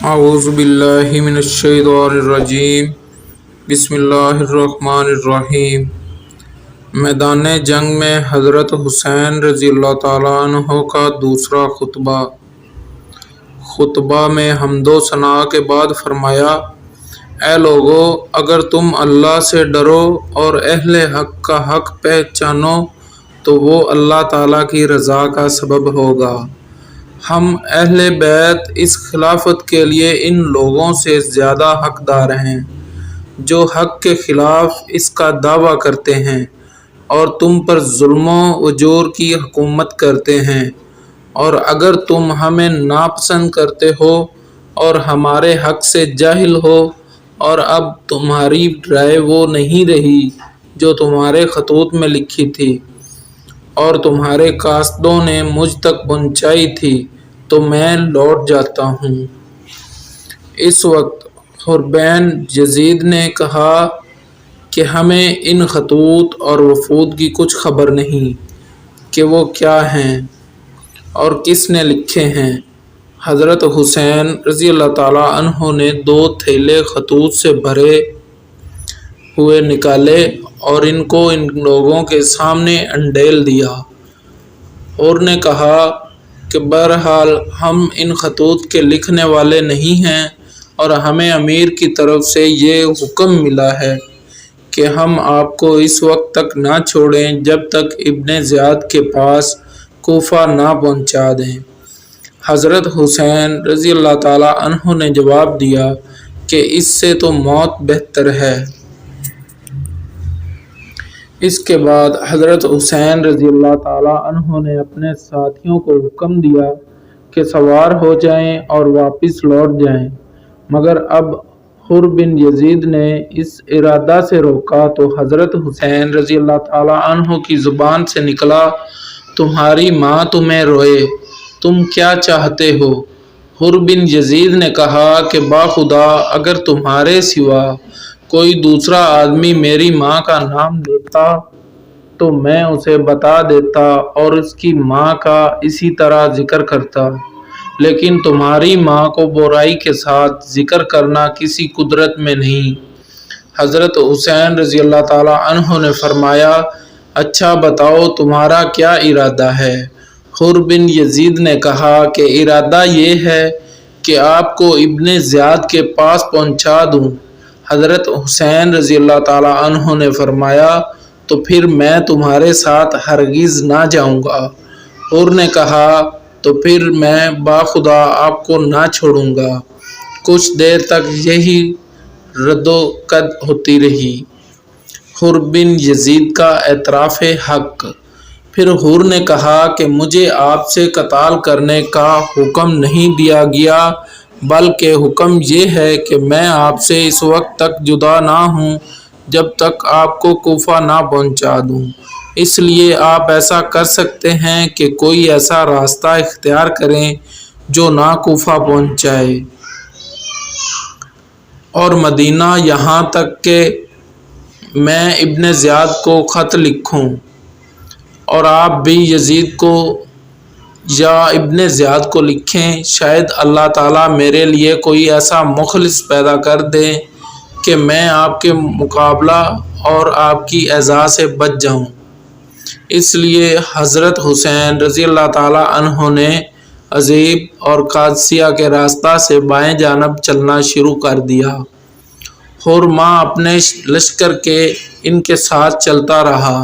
اعوذ باللہ من الشیطان الرجیم بسم اللہ الرحمن الرحیم۔ میدان جنگ میں حضرت حسین رضی اللہ تعالیٰ عنہ کا دوسرا خطبہ میں حمد و ثناء کے بعد فرمایا: اے لوگو، اگر تم اللہ سے ڈرو اور اہل حق کا حق پہچانو تو وہ اللہ تعالیٰ کی رضا کا سبب ہوگا۔ ہم اہل بیت اس خلافت کے لیے ان لوگوں سے زیادہ حقدار ہیں جو حق کے خلاف اس کا دعویٰ کرتے ہیں اور تم پر ظلم و جور کی حکومت کرتے ہیں، اور اگر تم ہمیں ناپسند کرتے ہو اور ہمارے حق سے جاہل ہو اور اب تمہاری رائے وہ نہیں رہی جو تمہارے خطوط میں لکھی تھی اور تمہارے قاصدوں نے مجھ تک پہنچائی تھی تو میں لوٹ جاتا ہوں۔ اس وقت حر بن یزید نے کہا کہ ہمیں ان خطوط اور وفود کی کچھ خبر نہیں کہ وہ کیا ہیں اور کس نے لکھے ہیں۔ حضرت حسین رضی اللہ تعالیٰ عنہ نے 2 تھیلے خطوط سے بھرے ہوئے نکالے اور ان کو ان لوگوں کے سامنے انڈیل دیا اور نے کہا کہ بہرحال ہم ان خطوط کے لکھنے والے نہیں ہیں اور ہمیں امیر کی طرف سے یہ حکم ملا ہے کہ ہم آپ کو اس وقت تک نہ چھوڑیں جب تک ابن زیاد کے پاس کوفہ نہ پہنچا دیں۔ حضرت حسین رضی اللہ تعالیٰ عنہ نے جواب دیا کہ اس سے تو موت بہتر ہے۔ اس کے بعد حضرت حسین رضی اللہ تعالیٰ عنہ نے اپنے ساتھیوں کو حکم دیا کہ سوار ہو جائیں اور واپس لوٹ جائیں، مگر اب حر بن یزید نے اس ارادہ سے روکا تو حضرت حسین رضی اللہ تعالیٰ عنہ کی زبان سے نکلا: تمہاری ماں تمہیں روئے، تم کیا چاہتے ہو؟ حر بن یزید نے کہا کہ باخدا اگر تمہارے سوا کوئی دوسرا آدمی میری ماں کا نام لیتا تو میں اسے بتا دیتا اور اس کی ماں کا اسی طرح ذکر کرتا، لیکن تمہاری ماں کو برائی کے ساتھ ذکر کرنا کسی قدرت میں نہیں۔ حضرت حسین رضی اللہ تعالیٰ عنہ نے فرمایا: اچھا بتاؤ تمہارا کیا ارادہ ہے؟ حر بن یزید نے کہا کہ ارادہ یہ ہے کہ آپ کو ابن زیاد کے پاس پہنچا دوں۔ حضرت حسین رضی اللہ تعالیٰ عنہ نے فرمایا: تو پھر میں تمہارے ساتھ ہرگز نہ جاؤں گا۔ حر نے کہا: تو پھر میں باخدا آپ کو نہ چھوڑوں گا۔ کچھ دیر تک یہی رد و قد ہوتی رہی۔ حر بن یزید کا اعتراف حق۔ پھر حر نے کہا کہ مجھے آپ سے قتال کرنے کا حکم نہیں دیا گیا بلکہ حکم یہ ہے کہ میں آپ سے اس وقت تک جدا نہ ہوں جب تک آپ کو کوفہ نہ پہنچا دوں، اس لیے آپ ایسا کر سکتے ہیں کہ کوئی ایسا راستہ اختیار کریں جو نہ کوفہ پہنچائے اور مدینہ، یہاں تک کہ میں ابن زیاد کو خط لکھوں اور آپ بھی یزید کو یا ابن زیاد کو لکھیں، شاید اللہ تعالیٰ میرے لیے کوئی ایسا مخلص پیدا کر دے کہ میں آپ کے مقابلہ اور آپ کی ایذا سے بچ جاؤں۔ اس لیے حضرت حسین رضی اللہ تعالیٰ عنہ نے عزیب اور قادسیہ کے راستہ سے بائیں جانب چلنا شروع کر دیا۔ حر ماں اپنے لشکر کے ان کے ساتھ چلتا رہا۔